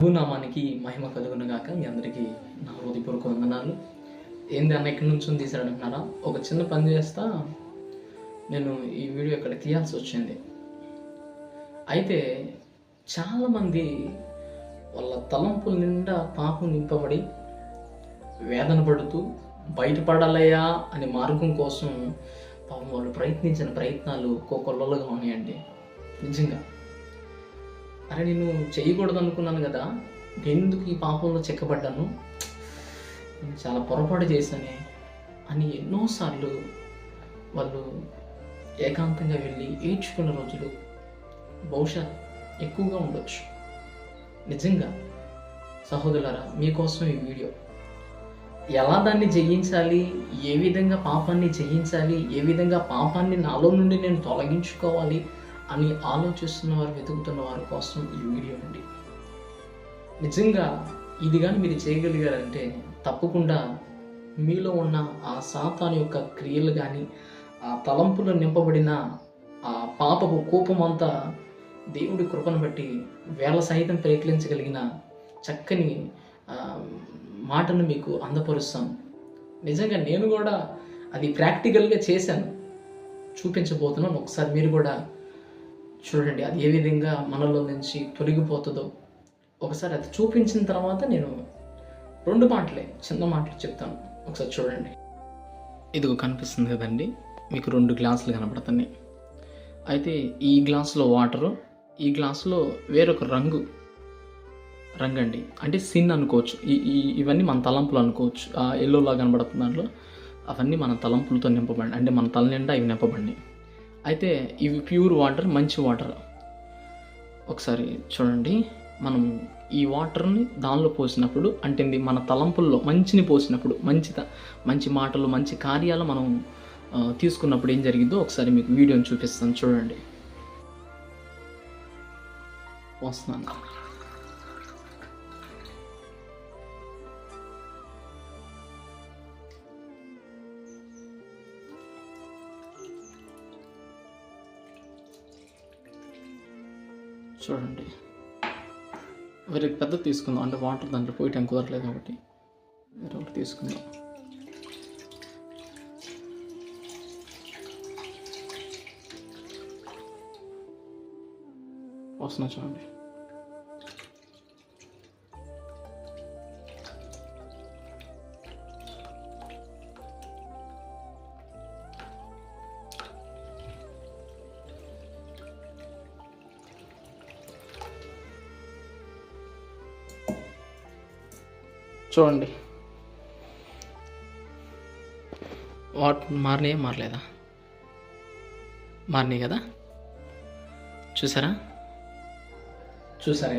ప్రభునామానికి మహిమ కలుగును గాక. మీ అందరికీ నా హృదయపూర్వక వందనాలు. ఏంది అన్న ఎక్కడి నుంచి తీసాడంటున్నారా? ఒక చిన్న పని చేస్తా నేను ఈ వీడియో ఇక్కడ తీయాల్సి వచ్చింది. అయితే చాలామంది వాళ్ళ తలంపుల నిండా పాపం నింపబడి వేదన పడుతూ బయటపడాలయా అనే మార్గం కోసం పాపం వాళ్ళు ప్రయత్నించిన ప్రయత్నాలు కోకొల్లలుగా ఉన్నాయండి. నిజంగా అరే నేను చేయకూడదు అనుకున్నాను కదా, ఎందుకు ఈ పాపంలో చిక్కబడ్డాను, నేను చాలా పొరపాటు చేశానే అని ఎన్నోసార్లు వాళ్ళు ఏకాంతంగా వెళ్ళి ఏడ్చుకున్న రోజులు బహుశా ఎక్కువగా ఉండొచ్చు. నిజంగా సహోదరులారా, మీకోసం ఈ వీడియో ఎలా దాన్ని జయించాలి, ఏ విధంగా పాపాన్ని జయించాలి, ఏ విధంగా పాపాన్ని నాలో నుండి నేను తొలగించుకోవాలి అని ఆలోచిస్తున్న వారు, వెతుకుతున్న వారి కోసం ఈ వీడియో అండి. నిజంగా ఇది కానీ మీరు చేయగలిగారంటే తప్పకుండా మీలో ఉన్న ఆ సాతాను యొక్క క్రియలు కానీ, ఆ తలంపులో నింపబడిన ఆ పాపపు కోపం అంతా దేవుడి కృపను బట్టి వేళ సహితం ప్రయత్నించగలిగిన చక్కని మాటను మీకు అందపరుస్తాను. నిజంగా నేను కూడా అది ప్రాక్టికల్గా చేశాను, చూపించబోతున్నాను. ఒకసారి మీరు కూడా చూడండి అది ఏ విధంగా మనలో నుంచి తొలగిపోతుందో. ఒకసారి అది చూపించిన తర్వాత నేను 2 మాటలే, చిన్న మాటలు చెప్తాను. ఒకసారి చూడండి. ఇదిగో కనిపిస్తుంది కదండి మీకు, 2 గ్లాసులు కనపడుతున్నాయి. అయితే ఈ గ్లాసులో వాటరు, ఈ గ్లాసులో వేరొక రంగు అండి, అంటే సిన్ అనుకోవచ్చు. ఇవన్నీ మన తలంపులు అనుకోవచ్చు. ఆ ఎల్లోలా కనబడుతున్న దాంట్లో అవన్నీ మన తలంపులతో నింపబడి, అంటే మన తల నిండా ఇవి నింపబడి. అయితే ఇవి ప్యూర్ వాటర్, మంచి వాటర్. ఒకసారి చూడండి, మనం ఈ వాటర్ని దానిలో పోసినప్పుడు, అంటే మన తలంపుల్లో మంచిని పోసినప్పుడు, మంచి మాటలు, మంచి కార్యాలు మనం తీసుకున్నప్పుడు ఏం జరిగిందో ఒకసారి మీకు వీడియోని చూపిస్తాను. చూడండి, వస్తున్నాను. చూడండి, వేరే పెద్ద తీసుకుందాం, అంటే వాటర్ దాంట్లో పోయటం కుదరలేదు కాబట్టి వేరే ఒకటి తీసుకుందాం. వస్తున్నా చూడండి. చూడండి, వాటర్ మారినాయా మారలేదా? మారినాయి కదా, చూసారా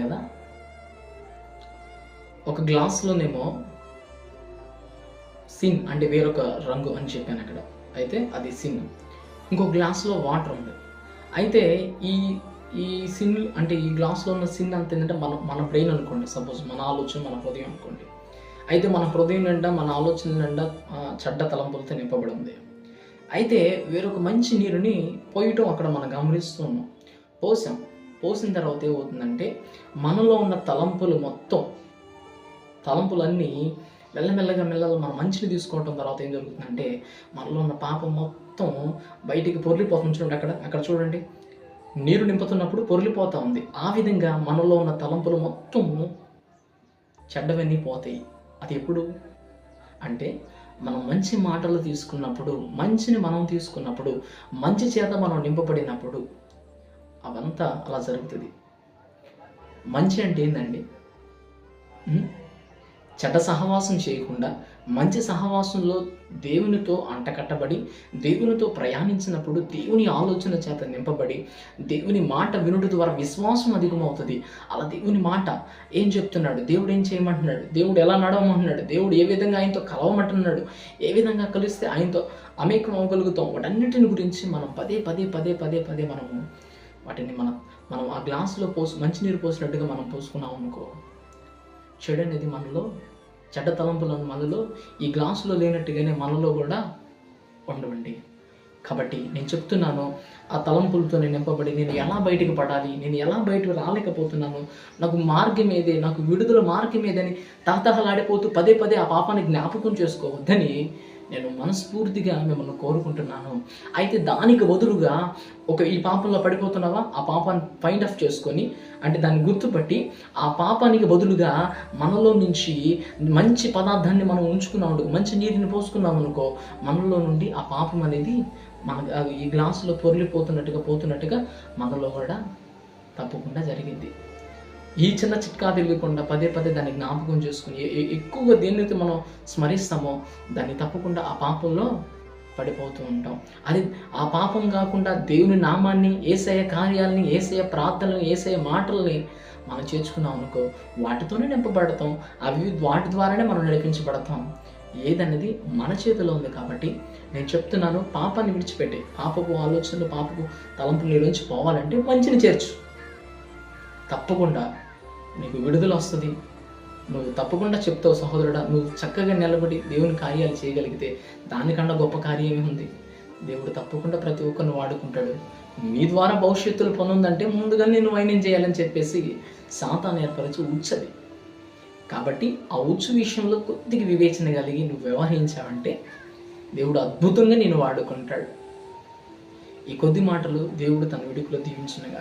కదా. ఒక గ్లాస్లోనేమో సిన్, అంటే వేరొక రంగు అని చెప్పాను అక్కడ. అయితే అది సిన్. ఇంకో గ్లాస్లో వాటర్ ఉంది. అయితే ఈ సిన్, అంటే ఈ గ్లాస్లో ఉన్న సిన్ అంత ఏంటంటే మన బ్రెయిన్ అనుకోండి, సపోజ్ మన ఆలోచన, మన హృదయం అనుకోండి. అయితే మన హృదయం నిండా, మన ఆలోచన నిండా చెడ్డ తలంపులతో నింపబడి ఉంది. అయితే వేరొక మంచి నీరుని పోయటం అక్కడ మనం గమనిస్తూ ఉన్నాం. పోసిన తర్వాత ఏమవుతుందంటే మనలో ఉన్న తలంపులన్నీ మెల్లమెల్లగా మన మంచిని తీసుకోవటం తర్వాత ఏం జరుగుతుందంటే మనలో ఉన్న పాపం మొత్తం బయటికి పొర్లిపోతుంది. చూడండి, అక్కడ చూడండి, నీరు నింపుతున్నప్పుడు పొర్లిపోతూ ఉంది. ఆ విధంగా మనలో ఉన్న తలంపులు మొత్తం చెడ్డవన్నీ పోతాయి. అది ఎప్పుడు అంటే మనం మంచి మాటలు తీసుకున్నప్పుడు, మంచిని మనం తీసుకున్నప్పుడు, మంచి చేత మనం నింపబడినప్పుడు అవంతా అలా జరుగుతుంది. మంచి అంటే ఏంటండి? చెడ్డ సహవాసం చేయకుండా మంచి సహవాసంలో దేవునితో అంటకట్టబడి, దేవునితో ప్రయాణించినప్పుడు దేవుని ఆలోచన చేత నింపబడి, దేవుని మాట వినుట ద్వారా విశ్వాసం అధికమవుతుంది. అలా దేవుని మాట ఏం చెప్తున్నాడు, దేవుడు ఏం చేయమంటున్నాడు, దేవుడు ఎలా నడవమంటున్నాడు, దేవుడు ఏ విధంగా ఆయనతో కలవమంటున్నాడు, ఏ విధంగా కలిస్తే ఆయనతో అమేకం అవ్వగలుగుతాం, వాటన్నిటిని గురించి మనం పదే మనము వాటిని మనం ఆ గ్లాసులో మంచినీరు పోసినట్టుగా మనం పోసుకున్నాం అనుకో, చెడు అనేది మనలో, చెడ్డ తలంపులను మనలో ఈ గ్లాసులో లేనట్టుగానే మనలో కూడా ఉండవండి. కాబట్టి నేను చెప్తున్నాను, ఆ తలంపులతో నేను నింపబడి నేను ఎలా బయటకు పడాలి, నేను ఎలా బయటకు రాలేకపోతున్నాను, నాకు మార్గం ఏదే, నాకు విడుదల మార్గం ఏదని తహతహలాడిపోతూ పదే పదే ఆ పాపాన్ని జ్ఞాపకం చేసుకోవద్దని నేను మనస్ఫూర్తిగా మిమ్మల్ని కోరుకుంటున్నాను. అయితే దానికి బదులుగా ఈ పాపంలో పడిపోతున్నావా, ఆ పాపాన్ని ఫైండ్ ఆఫ్ చేసుకొని, అంటే దాన్ని గుర్తుపట్టి ఆ పాపానికి బదులుగా మనలో నుంచి మంచి పదార్థాన్ని మనం ఉంచుకున్నాం, మంచి నీటిని పోసుకున్నాం అనుకో, మనలో నుండి ఆ పాపం అనేది ఈ గ్లాసులో పోతున్నట్టుగా మనలో కూడా తప్పకుండా జరిగింది. ఈ చిన్న చిట్కా తెలియకుండా పదే పదే దాన్ని జ్ఞాపకం చేసుకుని ఎక్కువగా దేన్నైతే మనం స్మరిస్తామో దాన్ని తప్పకుండా ఆ పాపంలో పడిపోతూ ఉంటాం. అది ఆ పాపం కాకుండా దేవుని నామాన్ని, యేసయ్య కార్యాలని, యేసయ్య ప్రార్థనలు, యేసయ్య మాటల్ని మనం చేర్చుకున్నాం అనుకో, వాటితోనే నింపబడతాం. వాటి ద్వారానే మనం నడిపించబడతాం. ఏదన్నది మన చేతిలో ఉంది. కాబట్టి నేను చెప్తున్నాను, పాపాన్ని విడిచిపెట్టి, పాపపు ఆలోచనలు, పాపపు తలంపులు నీలోంచి పోవాలంటే మంచిని చేర్చు. తప్పకుండా నీకు విడుదల వస్తుంది. నువ్వు తప్పకుండా చెప్తావు సహోదరుడా, నువ్వు చక్కగా నిలబడి దేవుని కార్యాలు చేయగలిగితే దానికన్నా గొప్ప కార్యం ఏముంది? దేవుడు తప్పకుండా ప్రతి ఒక్కరిని వాడుకుంటాడు. మీ ద్వారా భవిష్యత్తులో పొందుందంటే ముందుగా నేను వైన్యం చేయాలని చెప్పేసి సాతాను ఏర్పరిచి ఉచ్చది. కాబట్టి ఆ ఉచ్చు విషయంలో కొద్దిగా వివేచన కలిగి నువ్వు వ్యవహరించావంటే దేవుడు అద్భుతంగా నేను వాడుకుంటాడు. ఈ కొద్ది మాటలు దేవుడు తన విడుకులో దీవించినగా.